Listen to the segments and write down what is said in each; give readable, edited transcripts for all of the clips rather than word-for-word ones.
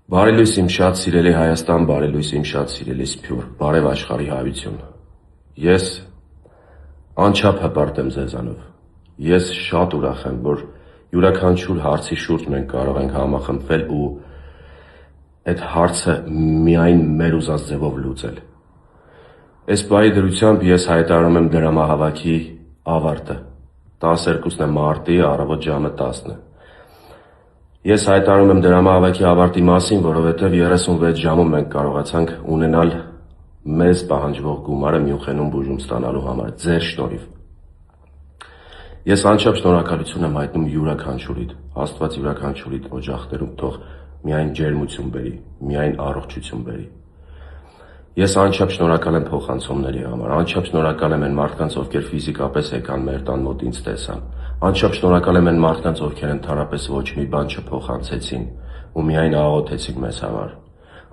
Բարելույս իմ շատ սիրելի Հայաստան, բարելույս իմ շատ սիրելի Սփյուռք, բարև աշխարհի հայություն։ Ես անչափ հպարտ եմ ձեզանով։ Ես շատ ուրախ եմ, որ յուրաքանչյուր հարցի շուրջ մենք կարող ենք համախմբվել ու այդ հարցը միայն մեր ուզած ձևով լուծել։ Այս բայի դրությամբ ես հայտարարում եմ դրամահավաքի ավարտը։ 12 մարտի առավոտ ժամը 10-ը։ Ես հայտարարում եմ դրամահավաքի ավարտի մասին, որովհետև 36 ժամում մենք կարողացանք ունենալ մեզ պահանջվող գումարը Մյունխենում բուժում ստանալու համար, ձեր շնորհիվ։ Ես անչափ շնորհակալություն եմ հայտնում յուրաքանչյուրիդ, Աստված յուրաքանչյուրիդ օջախներում թող միայն ջերմություն բերի, միայն առողջություն բերի։ Ես անչափ շնորհակալ եմ փոխանցումների համար, անչափ շնորհակալ եմ այն մարդկանց, ովքեր ֆիզիկապես եկան մեր տան մոտ ինձ տեսան, անչափ շնորհակալ եմ այն մարդկանց, ովքեր ընդհանրապես ոչ մի բան չփոխանցեցին ու միայն աղոթեցին մեզ համար։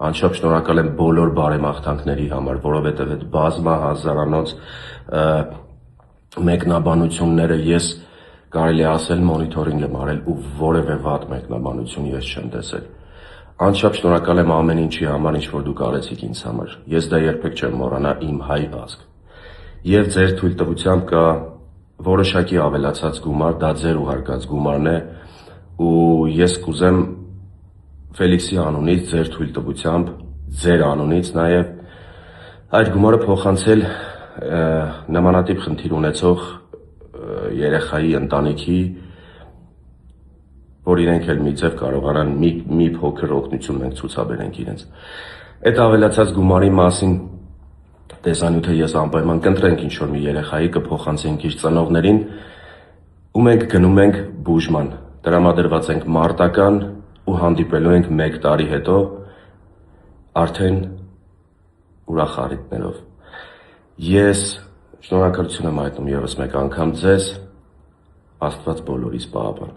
Անչափ շնորհակալ եմ բոլոր բարեմաղթանքների համար, որովհետև այդ բազմահազարանոց մեկնաբանությունները ես կարելի ասել մոնիթորինգ եմ արել ու որևէ վատ մեկնաբանություն ես չեմ տեսել։ Անչափ շնորհակալ եմ ամեն ինչի համար, ինչ որ դուք արեցիք ինձ համար։ Ես դա երբեք չեմ մոռանա, իմ հայ ազգ։ Եվ ձեր թույլտվությամբ կա որոշակի ավելացած գումար, դա ձեր ուղարկած գումարն է, ու ես կուզեմ Ֆելիքսի անունից, ձեր թույլտվությամբ, ձեր անունից նաև այդ գումարը փոխանցել նմանատիպ խնդիր ունեցող երեխայի ընտանիքի, որ իրենք էլ մի ձև կարողանան մի փոքր օգնություն մենք ցուցաբերենք իրենց։ Այդ ավելացած գումարի մասին տեսանյութը ես անպայման կընտրենք ինչ-որ մի երեխայի, կփոխանցենք իր ծնողներին ու մենք գնում ենք բուժման, տրամադրված ենք մարտական ու հանդիպելու ենք 1 տարի հետո արդեն ուրախ առիթներով։ Ես շնորհակալություն եմ հայտնում ևս մեկ անգամ ձեզ, Աստված բոլորիս պահապան։